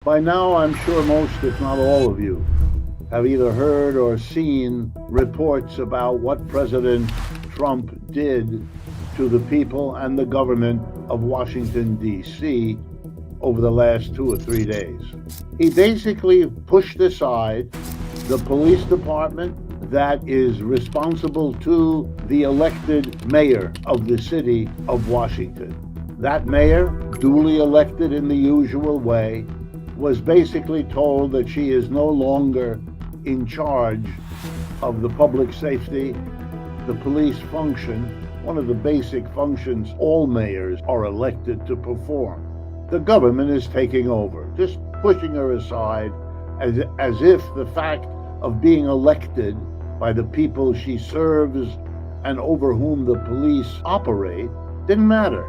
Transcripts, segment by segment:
By now, I'm sure most, if not all of you, have either heard or seen reports about what President Trump did to the people and the government of Washington, D.C. over the last 2 or 3 days. He basically pushed aside the police department that is responsible to the elected mayor of the city of Washington. That mayor, duly elected in the usual way, was basically told that she is no longer in charge of the public safety, the police function, one of the basic functions all mayors are elected to perform. The government is taking over, just pushing her aside as if the fact of being elected by the people she serves and over whom the police operate didn't matter.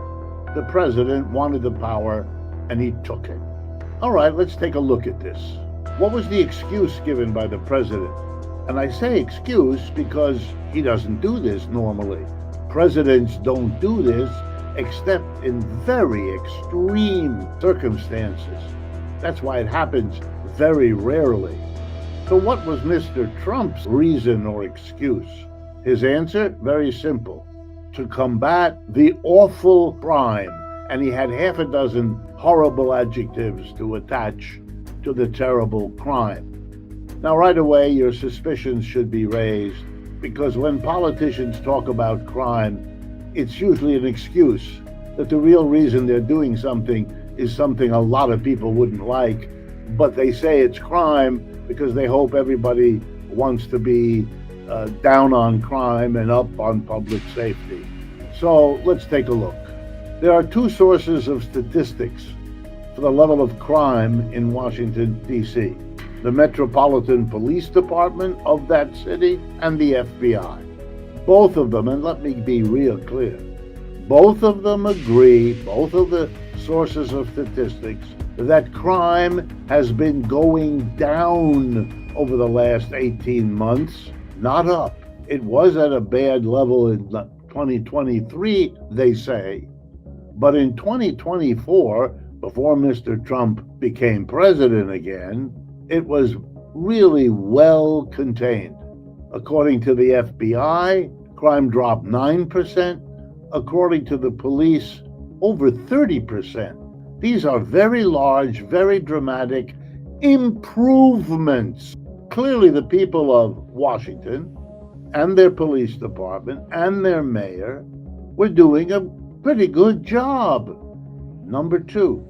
The president wanted the power and he took it. All right, let's take a look at this. What was the excuse given by the president? And I say excuse because he doesn't do this normally. Presidents don't do this except in very extreme circumstances. That's why it happens very rarely. So what was Mr. Trump's reason or excuse? His answer? Very simple. To combat the awful crime. And he had half a dozen horrible adjectives to attach to the terrible crime. Now, right away, your suspicions should be raised because when politicians talk about crime, it's usually an excuse that the real reason they're doing something is something a lot of people wouldn't like, but they say it's crime because they hope everybody wants to be down on crime and up on public safety. So let's take a look. There are two sources of statistics for the level of crime in Washington, D.C. The Metropolitan Police Department of that city and the FBI. Both of them, and let me be real clear, both of them agree, both of the sources of statistics, that crime has been going down over the last 18 months, not up. It was at a bad level in 2023, they say. But in 2024, before Mr. Trump became president again, it was really well contained. According to the FBI, crime dropped 9%. According to the police, over 30%. These are very large, very dramatic improvements. Clearly, the people of Washington and their police department and their mayor were doing a pretty good job. Number two,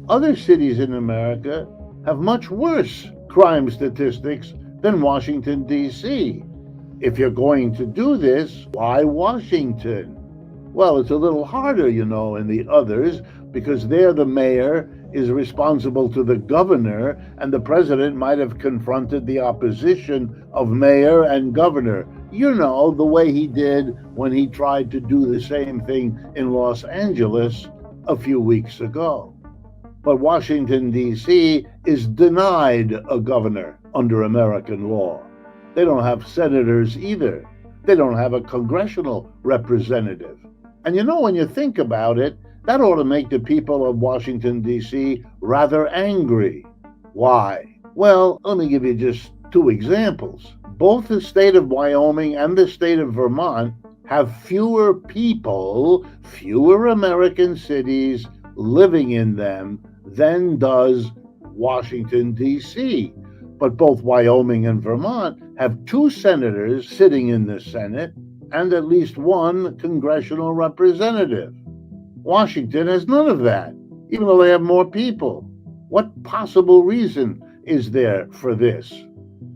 other cities in America have much worse crime statistics than Washington, D.C. If you're going to do this, why Washington? Well, it's a little harder, in the others, because there the mayor is responsible to the governor, and the president might have confronted the opposition of mayor and governor. The way he did when he tried to do the same thing in Los Angeles a few weeks ago. But Washington, D.C. is denied a governor under American law. They don't have senators either. They don't have a congressional representative. And when you think about it, that ought to make the people of Washington, D.C. rather angry. Why? Well, let me give you just two examples. Both the state of Wyoming and the state of Vermont have fewer people, fewer American cities living in them than does Washington, D.C. But both Wyoming and Vermont have two senators sitting in the Senate and at least one congressional representative. Washington has none of that, even though they have more people. What possible reason is there for this?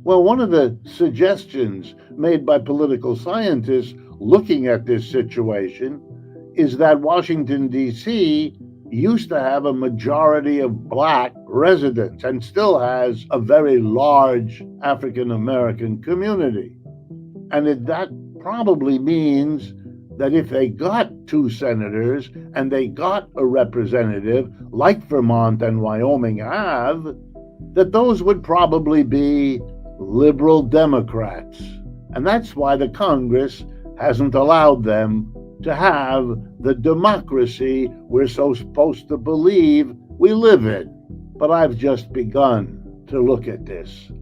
Well, one of the suggestions made by political scientists looking at this situation is that Washington, D.C. used to have a majority of black residents and still has a very large African-American community. And that probably means that if they got two senators and they got a representative like Vermont and Wyoming have, that those would probably be liberal Democrats. And that's why the Congress hasn't allowed them to have the democracy we're so supposed to believe we live in. But I've just begun to look at this.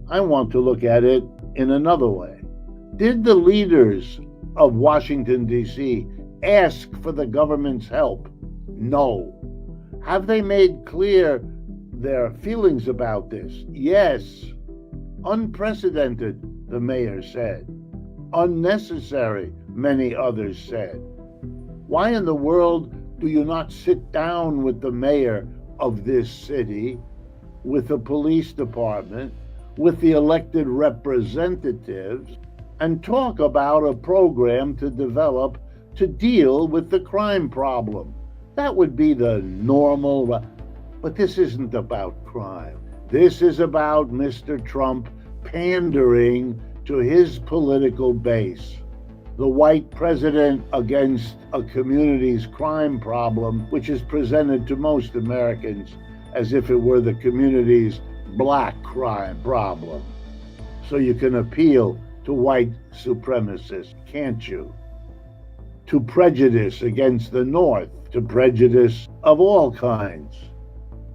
I want to look at it in another way. Did the leaders of Washington, D.C. ask for the government's help? No. Have they made clear their feelings about this? Yes. Unprecedented, the mayor said. Unnecessary, many others said. Why in the world do you not sit down with the mayor of this city, with the police department, with the elected representatives, and talk about a program to develop to deal with the crime problem? That would be the normal, but this isn't about crime. This is about Mr. Trump pandering to his political base. The white president against a community's crime problem, which is presented to most Americans as if it were the community's black crime problem. So you can appeal to white supremacists, can't you? To prejudice against the North, to prejudice of all kinds.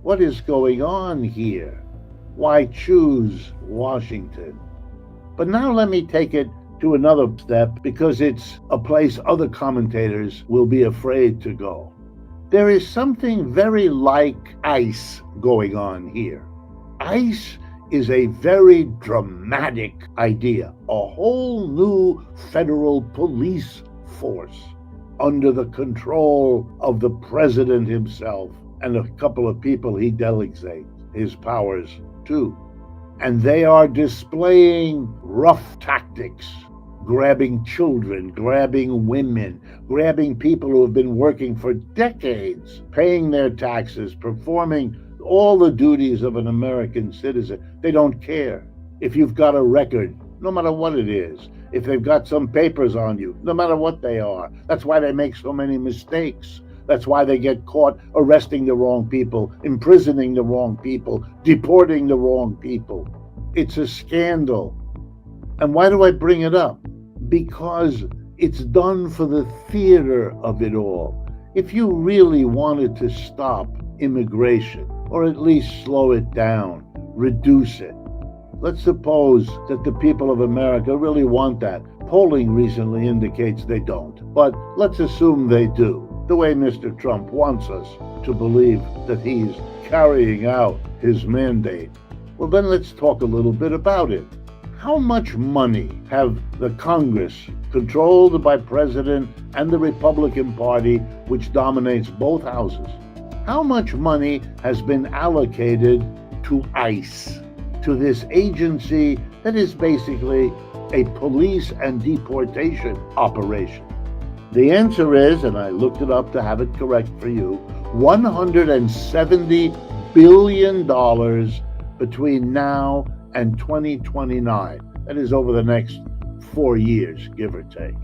What is going on here? Why choose Washington? But now let me take it to another step, because it's a place other commentators will be afraid to go. There is something very like ICE going on here. ICE is a very dramatic idea, a whole new federal police force under the control of the president himself and a couple of people he delegates his powers to. And they are displaying rough tactics, grabbing children, grabbing women, grabbing people who have been working for decades, paying their taxes, performing all the duties of an American citizen. They don't care if you've got a record, no matter what it is, if they've got some papers on you, no matter what they are. That's why they make so many mistakes. That's why they get caught arresting the wrong people, imprisoning the wrong people, deporting the wrong people. It's a scandal. And why do I bring it up? Because it's done for the theater of it all. If you really wanted to stop immigration, or at least slow it down, reduce it, let's suppose that the people of America really want that. Polling recently indicates they don't, but let's assume they do, the way Mr. Trump wants us to believe that he's carrying out his mandate. Well, then let's talk a little bit about it. How much money have the Congress, controlled by President and the Republican Party, which dominates both houses, how much money has been allocated to ICE, to this agency that is basically a police and deportation operation? The answer is, and I looked it up to have it correct for you, $170 billion between now and 2029. That is over the next 4 years, give or take.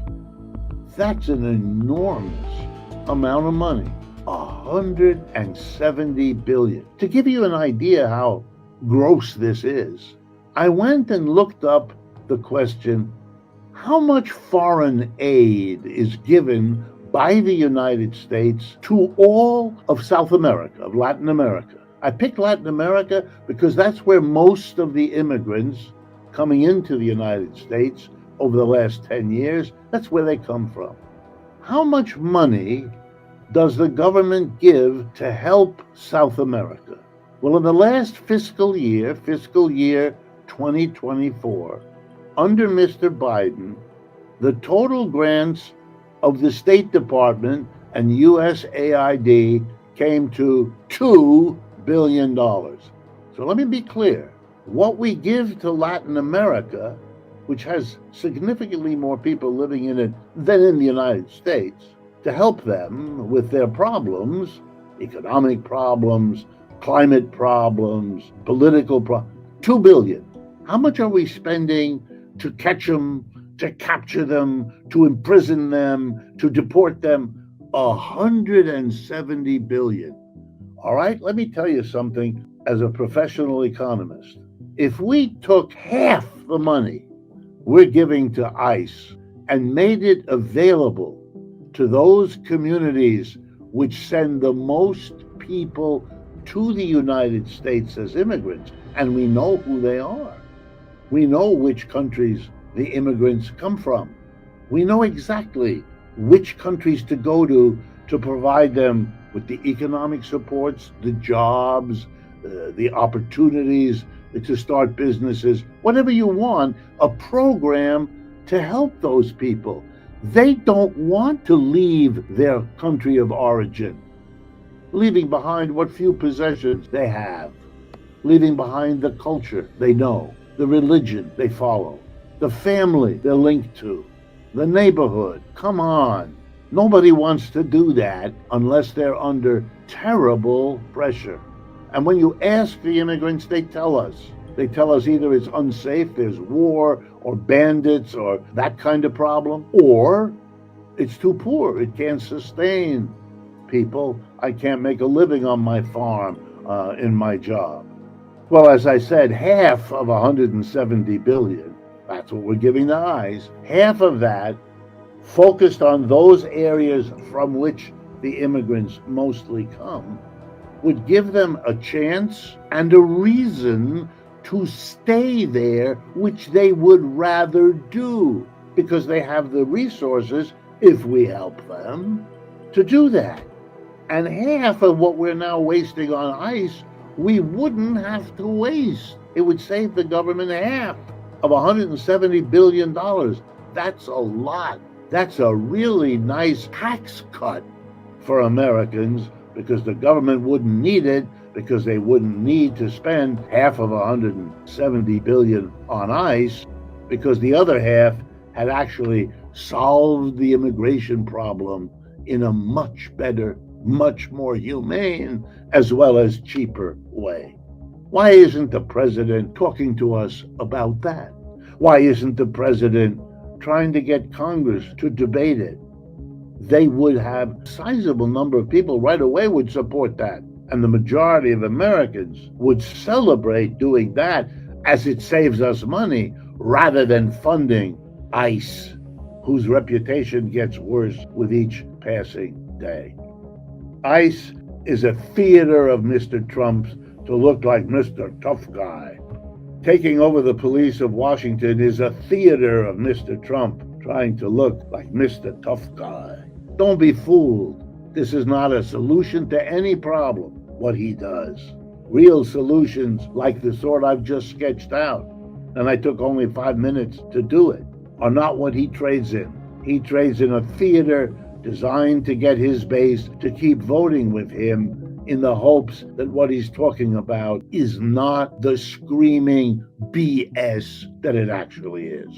That's an enormous amount of money. 170 billion. To give you an idea how gross this is, I went and looked up the question, how much foreign aid is given by the United States to all of South America, of Latin America? I picked Latin America because that's where most of the immigrants coming into the United States over the last 10 years, that's where they come from. How much money does the government give to help South America? Well, in the last fiscal year 2024, under Mr. Biden, the total grants of the State Department and USAID came to $2 billion. So let me be clear. What we give to Latin America, which has significantly more people living in it than in the United States, to help them with their problems, economic problems, climate problems, political problems, $2 billion. How much are we spending to catch them, to capture them, to imprison them, to deport them? 170 billion. All right, let me tell you something as a professional economist. If we took half the money we're giving to ICE and made it available to those communities which send the most people to the United States as immigrants, and we know who they are. We know which countries the immigrants come from. We know exactly which countries to go to provide them with the economic supports, the jobs, the opportunities to start businesses, whatever you want, a program to help those people. They don't want to leave their country of origin, leaving behind what few possessions they have, leaving behind the culture they know, the religion they follow, the family they're linked to, the neighborhood. Come on. Nobody wants to do that unless they're under terrible pressure. And when you ask the immigrants, they tell us. They tell us either it's unsafe, there's war, or bandits, or that kind of problem, or it's too poor, it can't sustain people. I can't make a living on my farm, in my job. Well, as I said, half of 170 billion, that's what we're giving the eyes, half of that focused on those areas from which the immigrants mostly come, would give them a chance and a reason to stay there, which they would rather do, because they have the resources, if we help them, to do that. And half of what we're now wasting on ICE, we wouldn't have to waste. It would save the government half of $170 billion. That's a lot. That's a really nice tax cut for Americans, because the government wouldn't need it, because they wouldn't need to spend half of 170 billion on ICE, because the other half had actually solved the immigration problem in a much better, much more humane, as well as cheaper way. Why isn't the president talking to us about that? Why isn't the president trying to get Congress to debate it? They would have a sizable number of people right away would support that. And the majority of Americans would celebrate doing that, as it saves us money, rather than funding ICE, whose reputation gets worse with each passing day. ICE is a theater of Mr. Trump's to look like Mr. Tough Guy. Taking over the police of Washington is a theater of Mr. Trump trying to look like Mr. Tough Guy. Don't be fooled. This is not a solution to any problem, what he does. Real solutions, like the sort I've just sketched out, and I took only 5 minutes to do it, are not what he trades in. He trades in a theater designed to get his base to keep voting with him, in the hopes that what he's talking about is not the screaming BS that it actually is.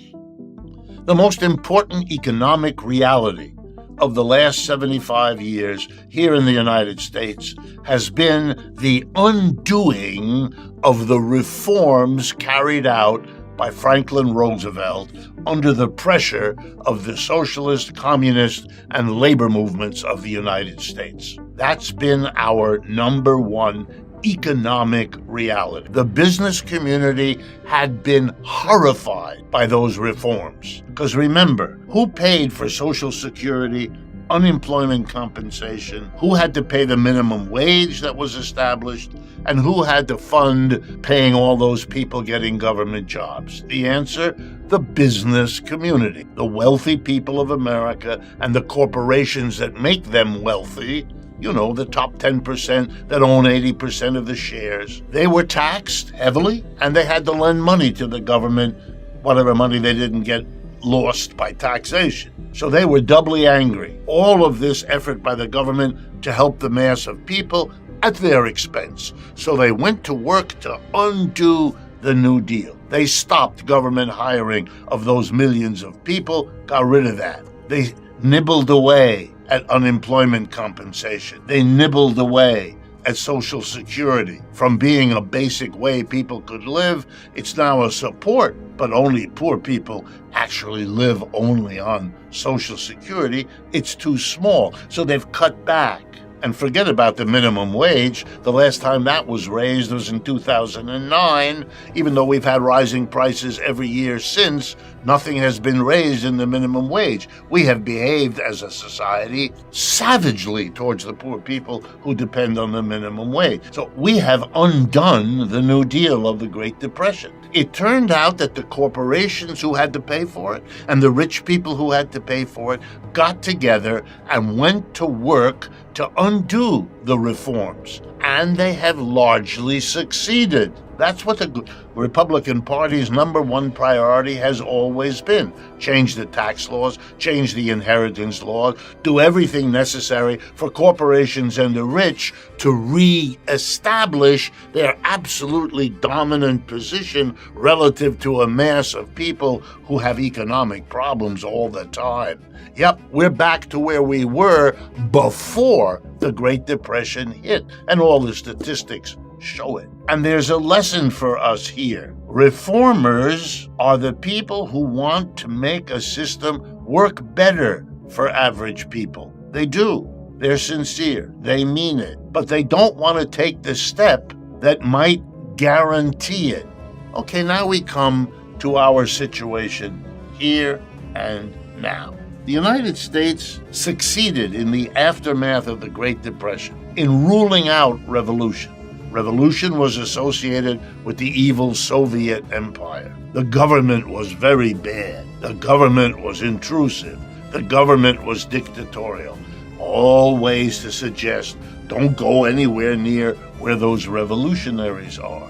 The most important economic reality of the last 75 years here in the United States has been the undoing of the reforms carried out by Franklin Roosevelt under the pressure of the socialist, communist, and labor movements of the United States. That's been our number one economic reality. The business community had been horrified by those reforms. Because remember, who paid for Social Security, unemployment compensation, who had to pay the minimum wage that was established, and who had to fund paying all those people getting government jobs? The answer, the business community. The wealthy people of America and the corporations that make them wealthy, you know, the top 10% that own 80% of the shares. They were taxed heavily, and they had to lend money to the government, whatever money they didn't get lost by taxation. So they were doubly angry. All of this effort by the government to help the mass of people at their expense. So they went to work to undo the New Deal. They stopped government hiring of those millions of people, got rid of that. They nibbled away at unemployment compensation. They nibbled away at Social Security. From being a basic way people could live, it's now a support, but only poor people actually live only on Social Security. It's too small, so they've cut back. And forget about the minimum wage. The last time that was raised was in 2009. Even though we've had rising prices every year since, nothing has been raised in the minimum wage. We have behaved as a society savagely towards the poor people who depend on the minimum wage. So we have undone the New Deal of the Great Depression. It turned out that the corporations who had to pay for it and the rich people who had to pay for it got together and went to work to undo the reforms. And they have largely succeeded. That's what the Republican Party's number one priority has always been. Change the tax laws, change the inheritance law, do everything necessary for corporations and the rich to re-establish their absolutely dominant position relative to a mass of people who have economic problems all the time. Yep, we're back to where we were before the Great Depression hit, and all the statistics show it. And there's a lesson for us here. Reformers are the people who want to make a system work better for average people. They do. They're sincere. They mean it. But they don't want to take the step that might guarantee it. Okay, now we come to our situation here and now. The United States succeeded in the aftermath of the Great Depression in ruling out revolution. Revolution was associated with the evil Soviet Empire. The government was very bad. The government was intrusive. The government was dictatorial. All ways to suggest don't go anywhere near where those revolutionaries are.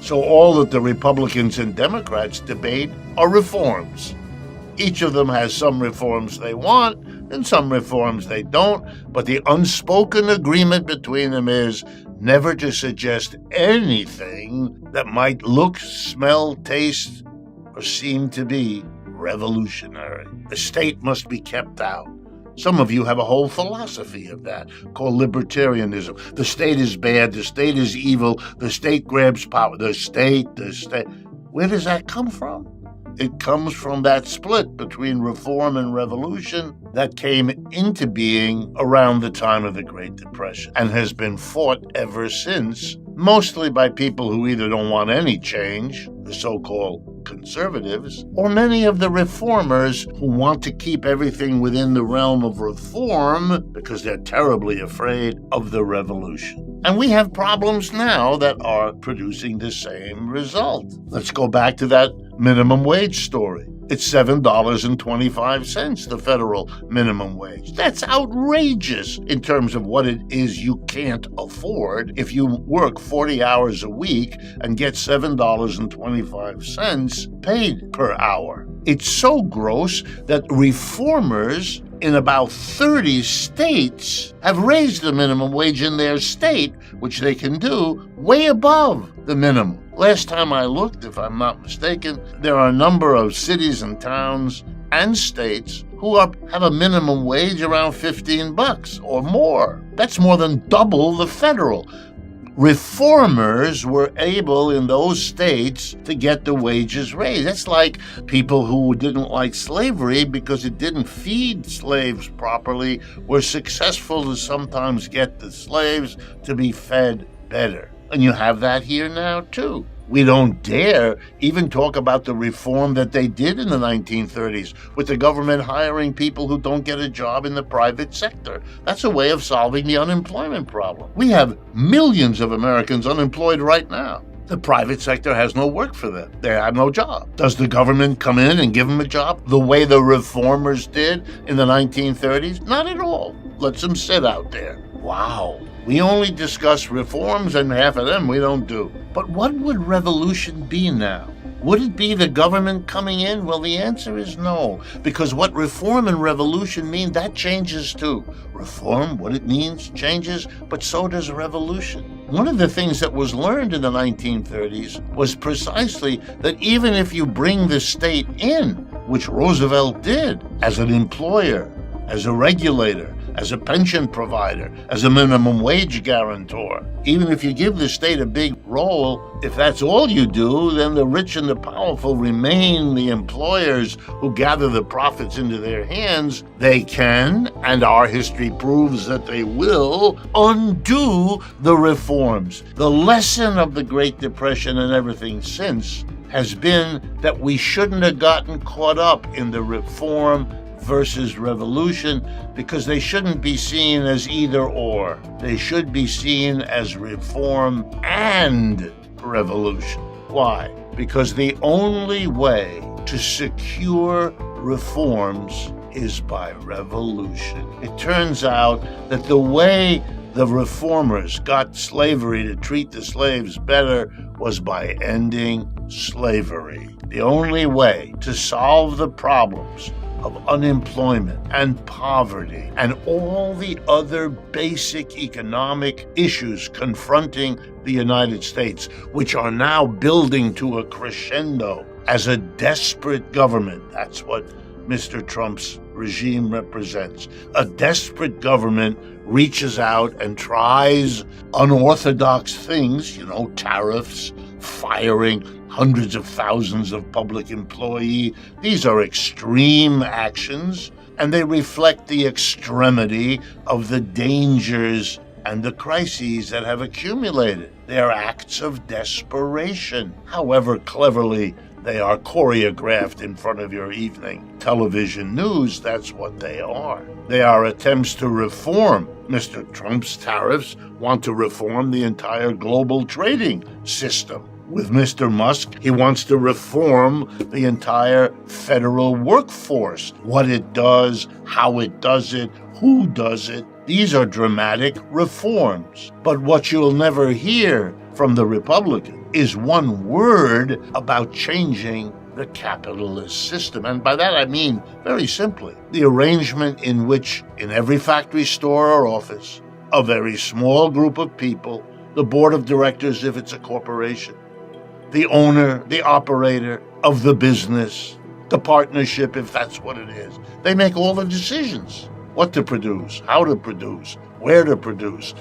So all that the Republicans and Democrats debate are reforms. Each of them has some reforms they want and some reforms they don't, but the unspoken agreement between them is never to suggest anything that might look, smell, taste, or seem to be revolutionary. The state must be kept out. Some of you have a whole philosophy of that called libertarianism. The state is bad, the state is evil, the state grabs power, the state. Where does that come from? It comes from that split between reform and revolution that came into being around the time of the Great Depression and has been fought ever since, mostly by people who either don't want any change, the so-called conservatives, or many of the reformers who want to keep everything within the realm of reform because they're terribly afraid of the revolution. And we have problems now that are producing the same result. Let's go back to that minimum wage story. It's $7.25, the federal minimum wage. That's outrageous in terms of what it is you can't afford if you work 40 hours a week and get $7.25 paid per hour. It's so gross that reformers in about 30 states have raised the minimum wage in their state, which they can do way above the minimum. Last time I looked, if I'm not mistaken, there are a number of cities and towns and states who have a minimum wage around $15 or more. That's more than double the federal. Reformers were able in those states to get the wages raised. That's like people who didn't like slavery because it didn't feed slaves properly were successful to sometimes get the slaves to be fed better. And you have that here now, too. We don't dare even talk about the reform that they did in the 1930s with the government hiring people who don't get a job in the private sector. That's a way of solving the unemployment problem. We have millions of Americans unemployed right now. The private sector has no work for them. They have no job. Does the government come in and give them a job the way the reformers did in the 1930s? Not at all. Lets them sit out there. Wow. We only discuss reforms, and half of them we don't do. But what would revolution be now? Would it be the government coming in? Well, the answer is no, because what reform and revolution mean, that changes too. Reform, what it means, changes, but so does revolution. One of the things that was learned in the 1930s was precisely that even if you bring the state in, which Roosevelt did as an employer, as a regulator, as a pension provider, as a minimum wage guarantor. Even if you give the state a big role, if that's all you do, then the rich and the powerful remain the employers who gather the profits into their hands. They can, and our history proves that they will, undo the reforms. The lesson of the Great Depression and everything since has been that we shouldn't have gotten caught up in the reform versus revolution, because they shouldn't be seen as either or. They should be seen as reform and revolution. Why? Because the only way to secure reforms is by revolution. It turns out that the way the reformers got slavery to treat the slaves better was by ending slavery. The only way to solve the problems of unemployment and poverty and all the other basic economic issues confronting the United States, which are now building to a crescendo as a desperate government. That's what Mr. Trump's regime represents. A desperate government reaches out and tries unorthodox things, tariffs, firing hundreds of thousands of public employees. These are extreme actions, and they reflect the extremity of the dangers and the crises that have accumulated. They are acts of desperation. However cleverly they are choreographed in front of your evening television news, that's what they are. They are attempts to reform. Mr. Trump's tariffs want to reform the entire global trading system. With Mr. Musk, he wants to reform the entire federal workforce. What it does, how it does it, who does it. These are dramatic reforms. But what you'll never hear from the Republican is one word about changing the capitalist system. And by that I mean, very simply, the arrangement in which in every factory, store, or office, a very small group of people, the board of directors if it's a corporation, the owner, the operator of the business, the partnership if that's what it is, they make all the decisions. What to produce, how to produce, where to produce,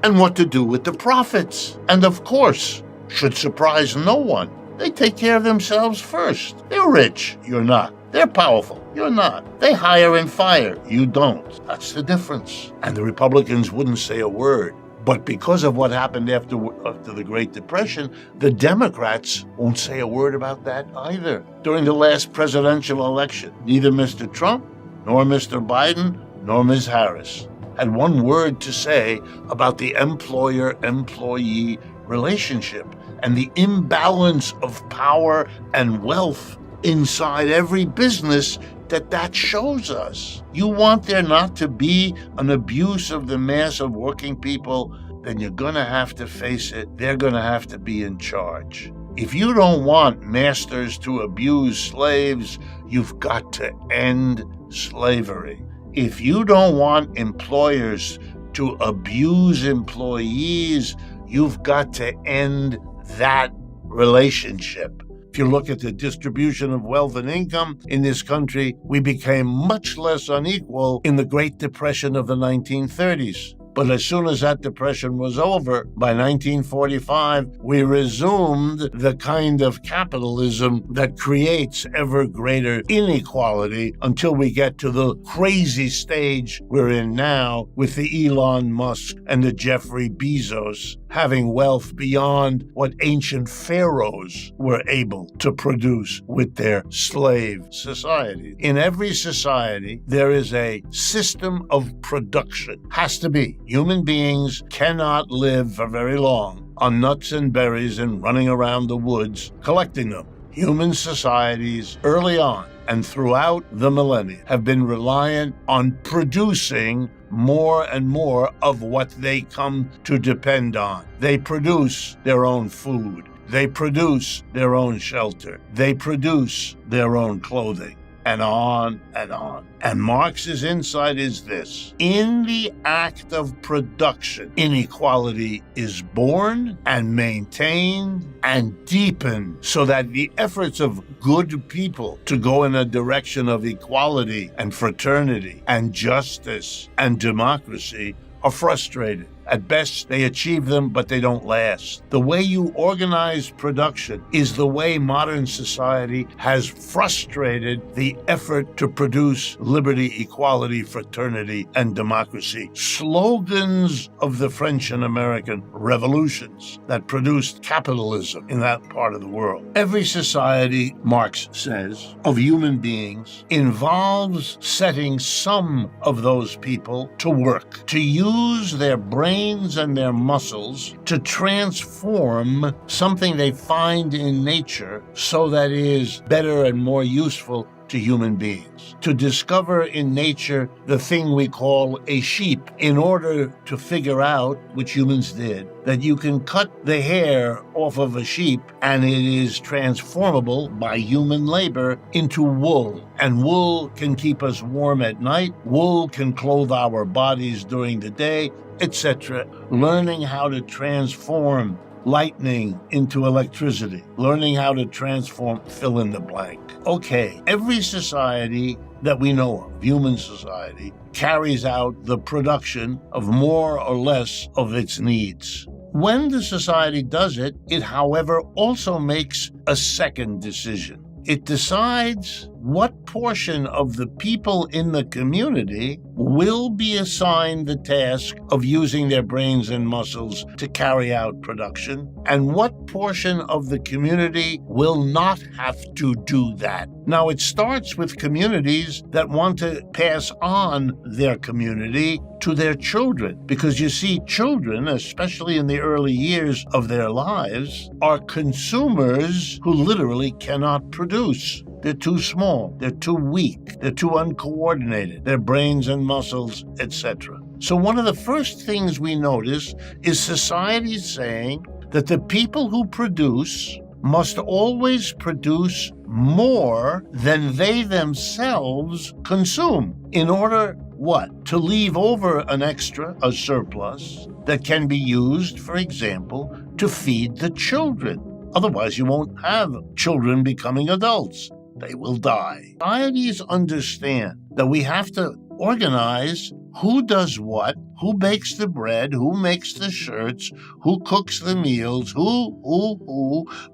and what to do with the profits. And of course, should surprise no one, they take care of themselves first. They're rich, you're not. They're powerful, you're not. They hire and fire, you don't. That's the difference. And the Republicans wouldn't say a word. But because of what happened after the Great Depression, the Democrats won't say a word about that either. During the last presidential election, neither Mr. Trump, nor Mr. Biden, nor Ms. Harris had one word to say about the employer-employee relationship and the imbalance of power and wealth inside every business that shows us. You want there not to be an abuse of the mass of working people, then you're going to have to face it. They're going to have to be in charge. If you don't want masters to abuse slaves, you've got to end slavery. If you don't want employers to abuse employees, you've got to end that relationship. If you look at the distribution of wealth and income in this country, we became much less unequal in the Great Depression of the 1930s. But as soon as that depression was over, by 1945, we resumed the kind of capitalism that creates ever greater inequality until we get to the crazy stage we're in now with the Elon Musk and the Jeffrey Bezos having wealth beyond what ancient pharaohs were able to produce with their slave society. In every society, there is a system of production. Has to be. Human beings cannot live for very long on nuts and berries and running around the woods collecting them. Human societies early on and throughout the millennia have been reliant on producing more and more of what they come to depend on. They produce their own food. They produce their own shelter. They produce their own clothing. and on and on. And Marx's insight is this: in the act of production, inequality is born and maintained and deepened, so that the efforts of good people to go in a direction of equality and fraternity and justice and democracy are frustrated. At best, they achieve them, but they don't last. The way you organize production is the way modern society has frustrated the effort to produce liberty, equality, fraternity, and democracy. Slogans of the French and American revolutions that produced capitalism in that part of the world. Every society, Marx says, of human beings involves setting some of those people to work, to use their brains and their muscles to transform something they find in nature so that it is better and more useful to human beings. To discover in nature the thing we call a sheep, in order to figure out, which humans did, that you can cut the hair off of a sheep and it is transformable by human labor into wool. And wool can keep us warm at night, wool can clothe our bodies during the day, etc. Learning how to transform lightning into electricity, learning how to transform, fill in the blank. Okay, every society that we know of, human society, carries out the production of more or less of its needs. When the society does it, it, however, also makes a second decision. It decides what portion of the people in the community will be assigned the task of using their brains and muscles to carry out production, and what portion of the community will not have to do that. Now, it starts with communities that want to pass on their community to their children, because you see, children, especially in the early years of their lives, are consumers who literally cannot produce. They're too small, they're too weak, they're too uncoordinated, their brains and muscles, etc. So one of the first things we notice is society saying that the people who produce must always produce more than they themselves consume in order, what? To leave over an extra, a surplus, that can be used, for example, to feed the children. Otherwise, you won't have children becoming adults. They will die. Societies understand that we have to organize who does what, who bakes the bread, who makes the shirts, who cooks the meals,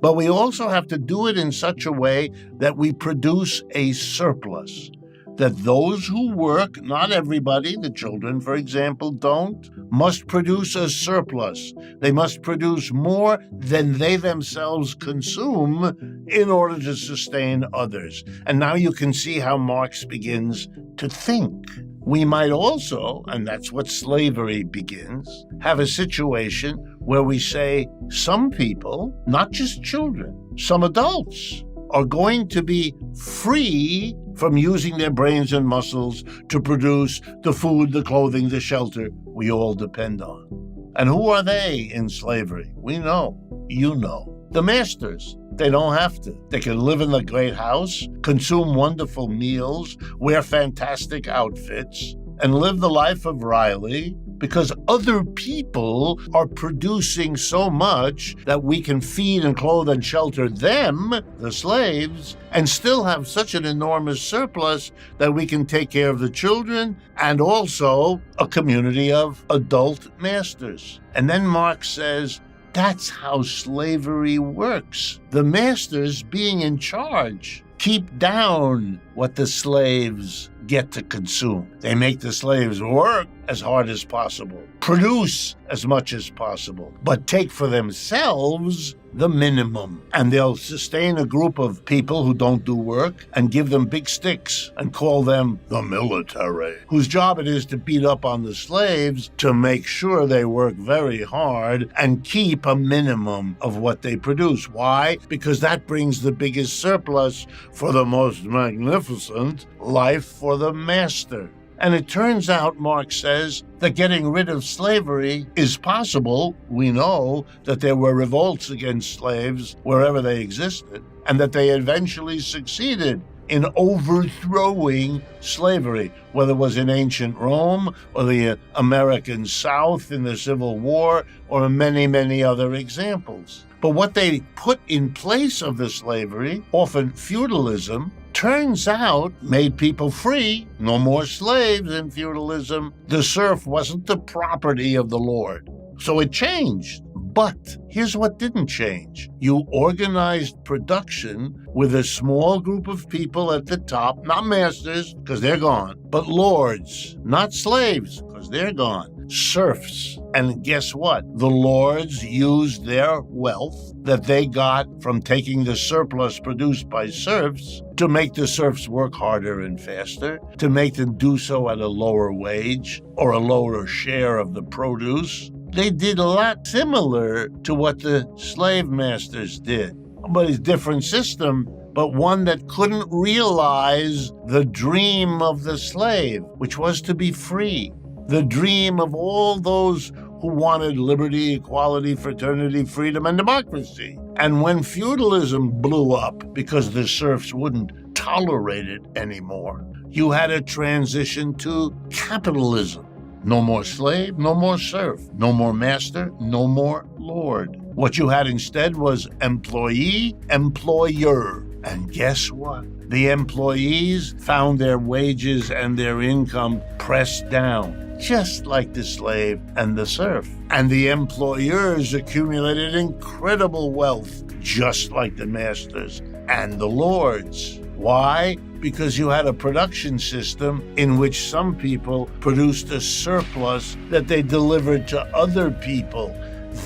but we also have to do it in such a way that we produce a surplus. That those who work, not everybody, the children, for example, don't, must produce a surplus. They must produce more than they themselves consume in order to sustain others. And now you can see how Marx begins to think. We might also, and that's what slavery begins, have a situation where we say some people, not just children, some adults, are going to be free from using their brains and muscles to produce the food, the clothing, the shelter we all depend on. And who are they in slavery? We know. You know. The masters. They don't have to. They can live in the great house, consume wonderful meals, wear fantastic outfits, and live the life of Riley, because other people are producing so much that we can feed and clothe and shelter them, the slaves, and still have such an enormous surplus that we can take care of the children and also a community of adult masters. And then Marx says, that's how slavery works. The masters, being in charge, keep down what the slaves get to consume. They make the slaves work as hard as possible, produce as much as possible, but take for themselves the minimum. And they'll sustain a group of people who don't do work and give them big sticks and call them the military, whose job it is to beat up on the slaves to make sure they work very hard and keep a minimum of what they produce. Why? Because that brings the biggest surplus for the most magnificent life for the master. And it turns out, Marx says, that getting rid of slavery is possible. We know that there were revolts against slaves wherever they existed, and that they eventually succeeded in overthrowing slavery, whether it was in ancient Rome or the American South in the Civil War or many, many other examples. But what they put in place of the slavery, often feudalism, turns out made people free. No more slaves in feudalism. The serf wasn't the property of the lord. So it changed. But here's what didn't change. You organized production with a small group of people at the top, not masters, because they're gone, but lords, not slaves, because they're gone, serfs. And guess what? The lords used their wealth that they got from taking the surplus produced by serfs to make the serfs work harder and faster, to make them do so at a lower wage or a lower share of the produce. They did a lot similar to what the slave masters did, but a different system, but one that couldn't realize the dream of the slave, which was to be free, the dream of all those who wanted liberty, equality, fraternity, freedom, and democracy. And when feudalism blew up because the serfs wouldn't tolerate it anymore, you had a transition to capitalism. No more slave, no more serf, no more master, no more lord. What you had instead was employee, employer. And guess what? The employees found their wages and their income pressed down, just like the slave and the serf. And the employers accumulated incredible wealth, just like the masters and the lords. Why? Because you had a production system in which some people produced a surplus that they delivered to other people.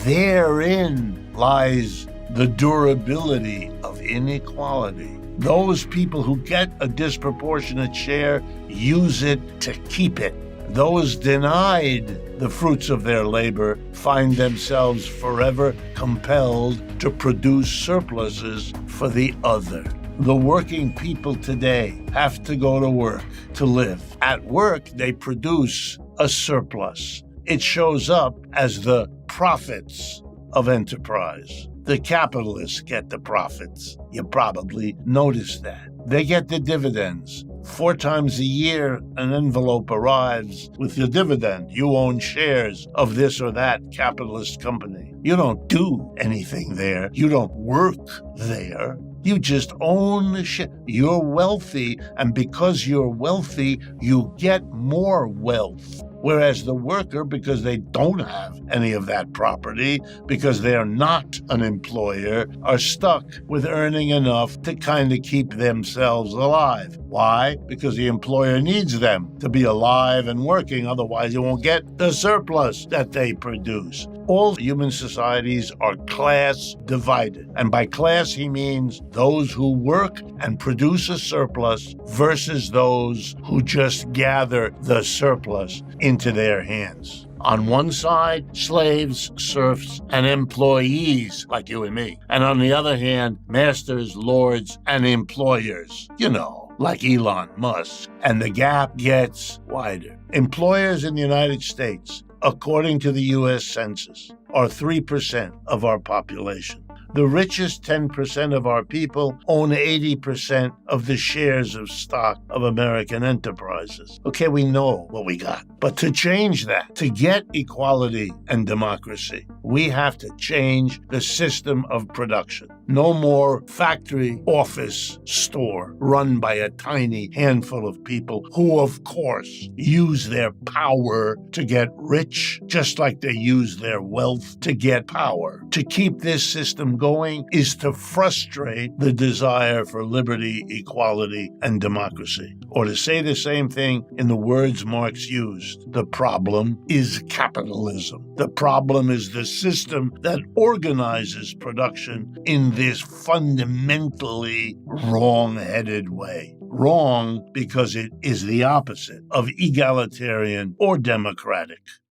Therein lies the durability of inequality. Those people who get a disproportionate share use it to keep it. Those denied the fruits of their labor find themselves forever compelled to produce surpluses for the other. The working people today have to go to work to live. At work, they produce a surplus. It shows up as the profits of enterprise. The capitalists get the profits. You probably noticed that. They get the dividends. 4 times a year, an envelope arrives with the dividend. You own shares of this or that capitalist company. You don't do anything there. You don't work there. You just own the share. You're wealthy, and because you're wealthy, you get more wealth. Whereas the worker, because they don't have any of that property, because they're not an employer, are stuck with earning enough to kind of keep themselves alive. Why? Because the employer needs them to be alive and working, otherwise you won't get the surplus that they produce. All human societies are class divided. And by class, he means those who work and produce a surplus versus those who just gather the surplus into their hands. On one side, slaves, serfs, and employees like you and me. And on the other hand, masters, lords, and employers. You know, like Elon Musk. And the gap gets wider. Employers in the United States, according to the U.S. Census, are 3% of our population. The richest 10% of our people own 80% of the shares of stock of American enterprises. Okay, we know what we got. But to change that, to get equality and democracy, we have to change the system of production. No more factory, office, store run by a tiny handful of people who, of course, use their power to get rich, just like they use their wealth to get power. To keep this system going is to frustrate the desire for liberty, equality, and democracy. Or to say the same thing in the words Marx used, the problem is capitalism. The problem is the system that organizes production in this fundamentally wrong-headed way. Wrong because it is the opposite of egalitarian or democratic.